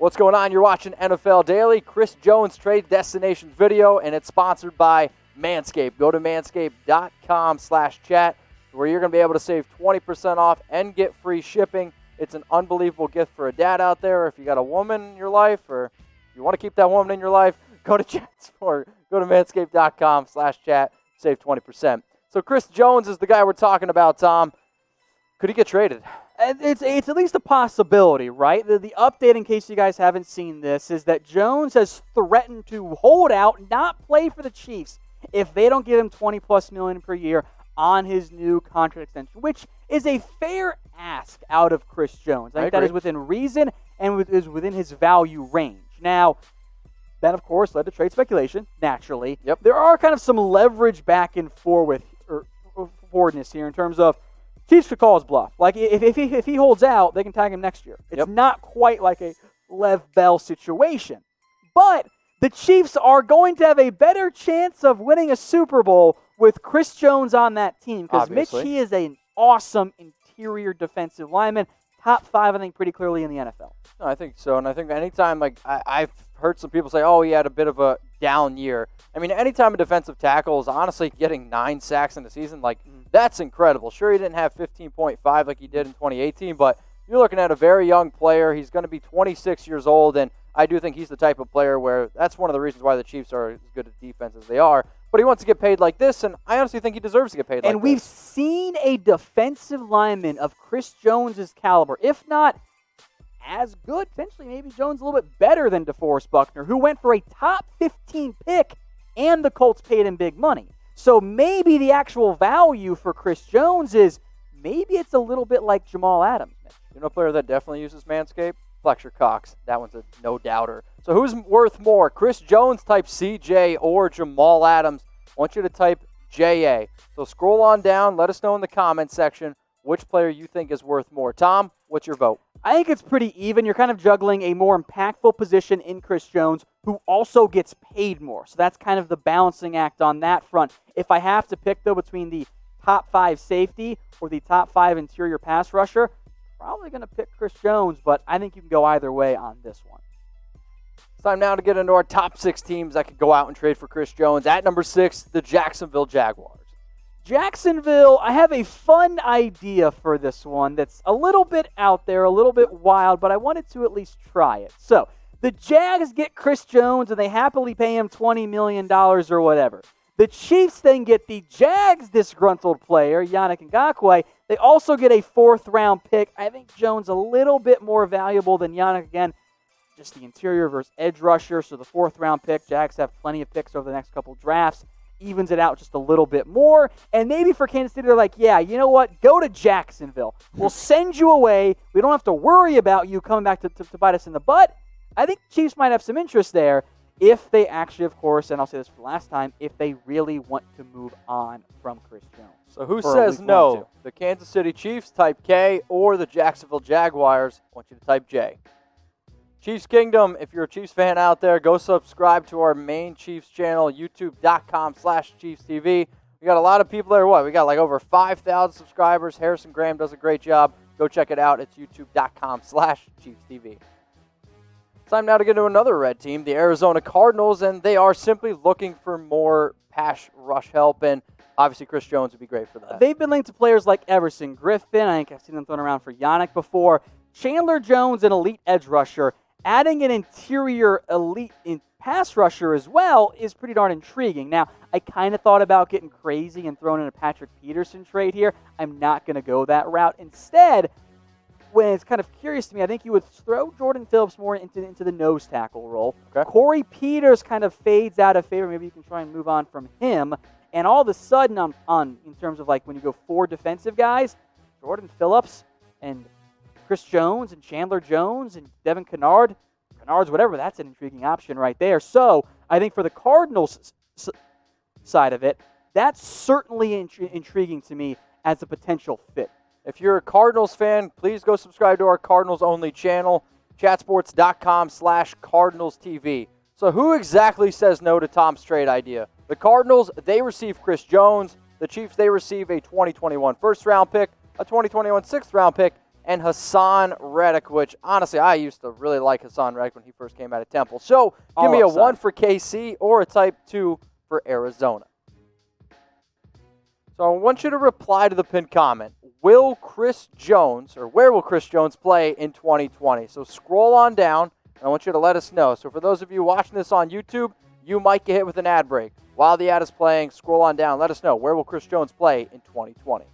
What's going on? You're watching NFL Daily, Chris Jones Trade Destination video, and it's sponsored by Manscaped. Go to manscaped.com/chat, where you're going to be able to save 20% off and get free shipping. It's an unbelievable gift for a dad out there. If you got a woman in your life, or you want to keep that woman in your life, go to JetSport. Go to manscaped.com/chat, save 20%. So Chris Jones is the guy we're talking about, Tom. Could he get traded? It's at least a possibility, right? The update, in case you guys haven't seen this, is that Jones has threatened to hold out, not play for the Chiefs, if they don't give him $20+ million per year on his new contract extension, which is a fair ask out of Chris Jones. I think that is within reason and is within his value range. Now, that, of course, led to trade speculation, naturally. Yep. There are kind of some leverage back and forwardness here in terms of Chiefs could call his bluff. Like, if he holds out, they can tag him next year. It's not quite like a Lev Bell situation. But the Chiefs are going to have a better chance of winning a Super Bowl with Chris Jones on that team. Because Mitch, he is an awesome interior defensive lineman. Top 5, I think, pretty clearly in the NFL. No, I think so. And I think anytime, like, I've heard some people say, oh, he had a bit of a down year. I mean, anytime a defensive tackle is honestly getting 9 sacks in the season, like, that's incredible. Sure, he didn't have 15.5 like he did in 2018, but you're looking at a very young player. He's going to be 26 years old, and I do think he's the type of player where that's one of the reasons why the Chiefs are as good at defense as they are. But he wants to get paid like this, and I honestly think he deserves to get paid like this. And we've seen a defensive lineman of Chris Jones' caliber, if not as good, potentially maybe Jones a little bit better than DeForest Buckner, who went for a top 15 pick, and the Colts paid him big money. So maybe the actual value for Chris Jones is maybe it's a little bit like Jamal Adams. You know a player that definitely uses Manscaped? Fletcher Cox. That one's a no-doubter. So who's worth more? Chris Jones, type CJ, or Jamal Adams? I want you to type JA. So scroll on down. Let us know in the comments section which player you think is worth more. Tom, what's your vote? I think it's pretty even. You're kind of juggling a more impactful position in Chris Jones, who also gets paid more. So that's kind of the balancing act on that front. If I have to pick, though, between the top 5 safety or the top 5 interior pass rusher, probably going to pick Chris Jones, but I think you can go either way on this one. It's time now to get into our top 6 teams that could go out and trade for Chris Jones. At number 6, the Jacksonville Jaguars. Jacksonville, I have a fun idea for this one that's a little bit out there, a little bit wild, but I wanted to at least try it. So, the Jags get Chris Jones, and they happily pay him $20 million or whatever. The Chiefs then get the Jags' disgruntled player, Yannick Ngakoue. They also get a 4th-round pick. I think Jones a little bit more valuable than Yannick. Again, just the interior versus edge rusher, so the 4th-round pick. Jags have plenty of picks over the next couple drafts. Evens it out just a little bit more. And maybe for Kansas City, they're like, yeah, you know what? Go to Jacksonville. We'll send you away. We don't have to worry about you coming back to bite us in the butt. I think Chiefs might have some interest there if they actually, of course, and I'll say this for the last time, if they really want to move on from Chris Jones. So who says no? The Kansas City Chiefs, type K, or the Jacksonville Jaguars? I want you to type J. Chiefs Kingdom, if you're a Chiefs fan out there, go subscribe to our main Chiefs channel, youtube.com/ChiefsTV. We got a lot of people there. We got like over 5,000 subscribers. Harrison Graham does a great job. Go check it out. It's youtube.com/ChiefsTV. Time now to get to another red team, the Arizona Cardinals, and they are simply looking for more pass rush help, and obviously Chris Jones would be great for that. They've been linked to players like Everson Griffin. I think I've seen them thrown around for Yannick before. Chandler Jones, an elite edge rusher. Adding an interior elite pass rusher as well is pretty darn intriguing. Now, I kind of thought about getting crazy and throwing in a Patrick Peterson trade here. I'm not going to go that route. Instead, when it's kind of curious to me, I think you would throw Jordan Phillips more into the nose tackle role. Okay. Corey Peters kind of fades out of favor. Maybe you can try and move on from him. And all of a sudden, on in terms of like when you go 4 defensive guys, Jordan Phillips and Chris Jones and Chandler Jones and Devin Kennard's whatever, that's an intriguing option right there. So I think for the Cardinals side of it, that's certainly intriguing to me as a potential fit. If you're a Cardinals fan, please go subscribe to our Cardinals-only channel, chatsports.com/CardinalsTV. So who exactly says no to Tom's trade idea? The Cardinals, they receive Chris Jones. The Chiefs, they receive a 2021 first-round pick, a 2021 sixth-round pick, and Hassan Reddick, which honestly I used to really like Hassan Reddick when he first came out of Temple. So give me a 1 for KC or a type 2 for Arizona. So I want you to reply to the pinned comment. Where will Chris Jones play in 2020? So scroll on down, and I want you to let us know. So for those of you watching this on YouTube, you might get hit with an ad break. While the ad is playing, scroll on down. Let us know, where will Chris Jones play in 2020?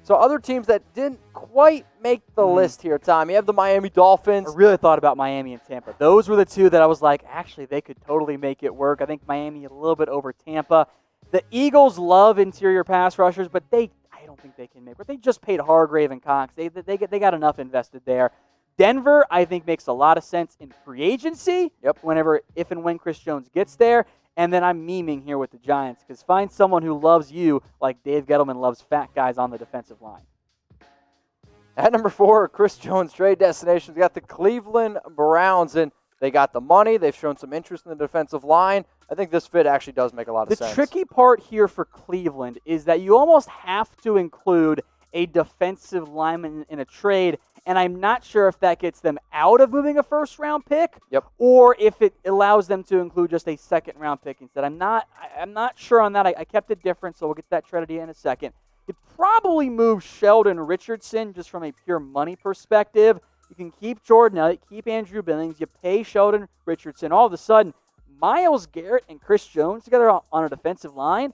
So other teams that didn't quite make the list here, Tom. You have the Miami Dolphins. I really thought about Miami and Tampa. Those were the two that I was like, actually, they could totally make it work. I think Miami a little bit over Tampa. The Eagles love interior pass rushers, but I don't think they can make it. They just paid Hargrave and Cox. They got enough invested there. Denver, I think, makes a lot of sense in free agency. Yep. If and when Chris Jones gets there. And then I'm memeing here with the Giants because find someone who loves you like Dave Gettleman loves fat guys on the defensive line. At number 4, Chris Jones trade destinations. We got the Cleveland Browns, and they got the money. They've shown some interest in the defensive line. I think this fit actually does make a lot of sense. The tricky part here for Cleveland is that you almost have to include a defensive lineman in a trade, and I'm not sure if that gets them out of moving a first-round pick, or if it allows them to include just a second-round pick instead. I'm not sure on that. I kept it different, so we'll get to that trade idea in a second. You'd probably move Sheldon Richardson just from a pure money perspective. You can keep Jordan Elliott, keep Andrew Billings, you pay Sheldon Richardson. All of a sudden, Myles Garrett and Chris Jones together on a defensive line,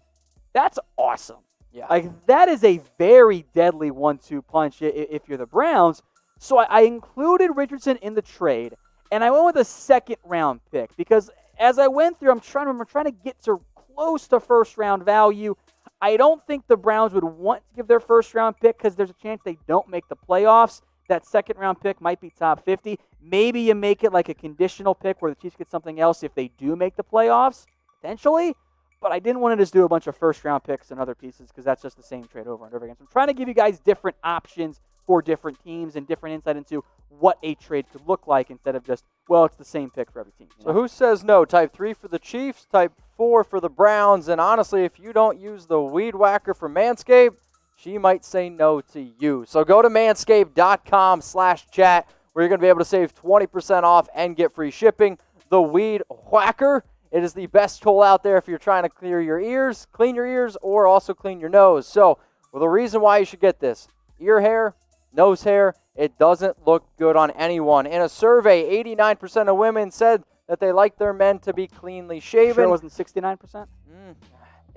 that's awesome. Yeah. Like, that is a very deadly 1-2 punch if you're the Browns. So I included Richardson in the trade, and I went with a second-round pick because as I went through, I'm trying to get to close to first-round value. I don't think the Browns would want to give their first-round pick because there's a chance they don't make the playoffs. That second-round pick might be top 50. Maybe you make it like a conditional pick where the Chiefs get something else if they do make the playoffs, potentially. But I didn't want to just do a bunch of first-round picks and other pieces because that's just the same trade over and over again. So I'm trying to give you guys different options for different teams and different insight into what a trade could look like instead of just, well, it's the same pick for every team. So who says no? Type 3 for the Chiefs, type 4 for the Browns. And honestly, if you don't use the Weed Whacker from Manscaped, she might say no to you. So go to manscaped.com/chat where you're going to be able to save 20% off and get free shipping. The Weed Whacker. It is the best tool out there if you're trying to clean your ears, or also clean your nose. So, the reason why you should get this, ear hair, nose hair, it doesn't look good on anyone. In a survey, 89% of women said that they like their men to be cleanly shaven. Sure it wasn't 69%?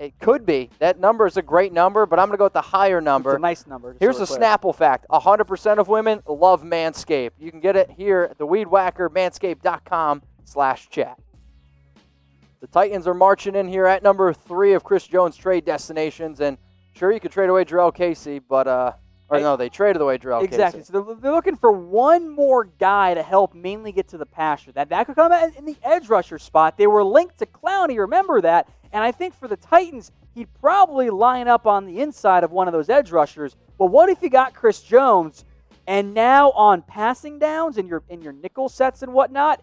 It could be. That number is a great number, but I'm going to go with the higher number. It's a nice number. Here's a Snapple fact. 100% of women love Manscaped. You can get it here at the Weed Whacker, manscaped.com/chat. The Titans are marching in here at number 3 of Chris Jones' trade destinations, and sure, you could trade away Jarrell Casey, but they traded away Jarrell Casey. Exactly. So they're looking for one more guy to help mainly get to the pasture. That could come in the edge rusher spot. They were linked to Clowney, remember that? And I think for the Titans, he'd probably line up on the inside of one of those edge rushers. But what if you got Chris Jones, and now on passing downs and your nickel sets and whatnot,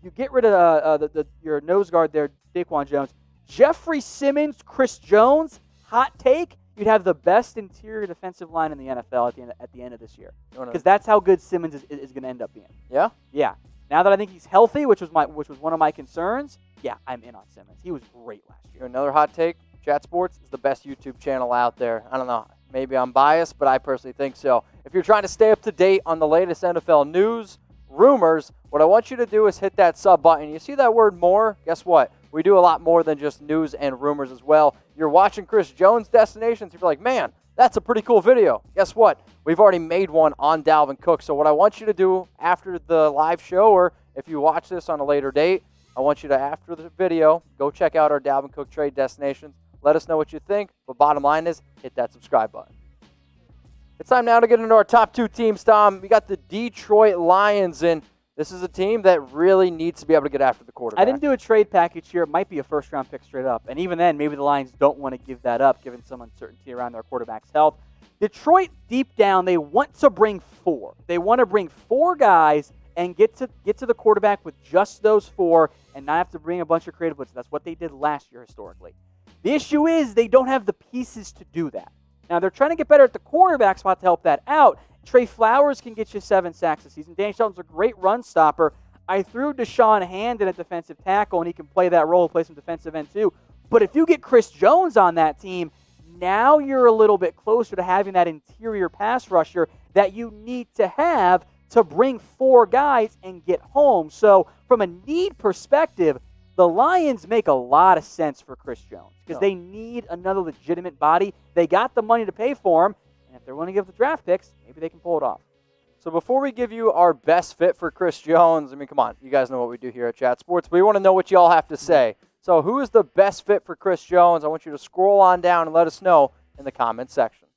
you get rid of your nose guard there, Daquan Jones. Jeffrey Simmons, Chris Jones, hot take, you'd have the best interior defensive line in the NFL at the end of this year. Because that's how good Simmons is going to end up being. Yeah? Yeah. Now that I think he's healthy, which was one of my concerns, yeah, I'm in on Simmons. He was great last year. Another hot take, Chat Sports is the best YouTube channel out there. I don't know. Maybe I'm biased, but I personally think so. If you're trying to stay up to date on the latest NFL news, rumors, what I want you to do is hit that sub button. You see that word more? Guess what? We do a lot more than just news and rumors as well. You're watching Chris Jones' destinations. You're like, man, that's a pretty cool video. Guess what? We've already made one on Dalvin Cook. So what I want you to do after the live show, or if you watch this on a later date, I want you to, after the video, go check out our Dalvin Cook trade destinations. Let us know what you think. But bottom line is, hit that subscribe button. It's time now to get into our top 2 teams, Tom. We got the Detroit Lions, and this is a team that really needs to be able to get after the quarterback. I didn't do a trade package here. It might be a first-round pick straight up. And even then, maybe the Lions don't want to give that up, given some uncertainty around their quarterback's health. Detroit, deep down, they want to bring 4. They want to bring 4 guys and get to the quarterback with just those 4 and not have to bring a bunch of creative blitzes. That's what they did last year historically. The issue is they don't have the pieces to do that. Now, they're trying to get better at the cornerback spot to help that out. Trey Flowers can get you 7 sacks this season. Danny Shelton's a great run stopper. I threw Deshaun Hamden at defensive tackle, and he can play that role, play some defensive end too. But if you get Chris Jones on that team, now you're a little bit closer to having that interior pass rusher that you need to have to bring 4 guys and get home. So from a need perspective, the Lions make a lot of sense for Chris Jones because they need another legitimate body. They got the money to pay for him, and if they're willing to give the draft picks, maybe they can pull it off. So before we give you our best fit for Chris Jones, I mean, come on, you guys know what we do here at Chat Sports. We want to know what you all have to say. So who is the best fit for Chris Jones? I want you to scroll on down and let us know in the comments section.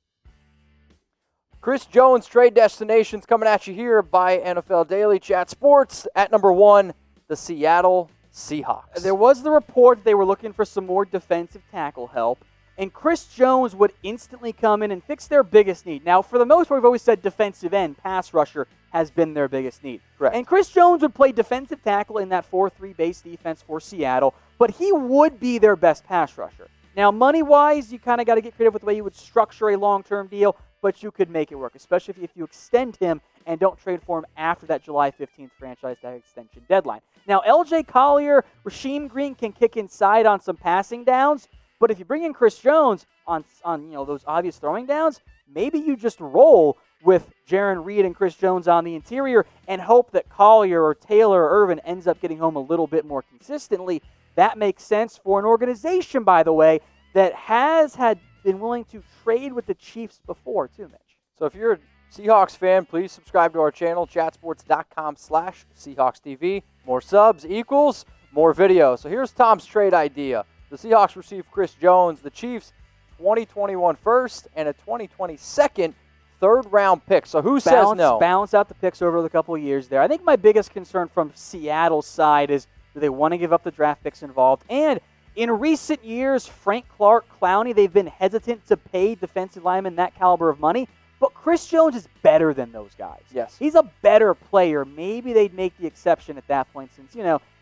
Chris Jones trade destinations coming at you here by NFL Daily Chat Sports. At number 1, the Seattle Seahawks. There was the report that they were looking for some more defensive tackle help, and Chris Jones would instantly come in and fix their biggest need. Now, for the most part, we've always said defensive end, pass rusher, has been their biggest need. Correct. And Chris Jones would play defensive tackle in that 4-3 base defense for Seattle, but he would be their best pass rusher. Now, money-wise, you kind of got to get creative with the way you would structure a long-term deal, but you could make it work, especially if you extend him and don't trade for him after that July 15th franchise tag extension deadline. Now, L.J. Collier, Rasheem Green can kick inside on some passing downs, but if you bring in Chris Jones on those obvious throwing downs, maybe you just roll with Jaron Reed and Chris Jones on the interior and hope that Collier or Taylor or Irvin ends up getting home a little bit more consistently. That makes sense for an organization, by the way, that has been willing to trade with the Chiefs before, too, Mitch. So if you're a Seahawks fan, please subscribe to our channel, chatsports.com/SeahawksTV. More subs equals more video. So here's Tom's trade idea. The Seahawks receive Chris Jones, the Chiefs 2021 first and a 2022 third-round pick. So who says no? Balance out the picks over the couple of years there. I think my biggest concern from Seattle's side is, do they want to give up the draft picks involved? And in recent years, Frank Clark, Clowney, they've been hesitant to pay defensive linemen that caliber of money. But Chris Jones is better than those guys. Yes. He's a better player. Maybe they'd make the exception at that point since,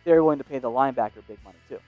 they're willing to pay the linebacker big money too.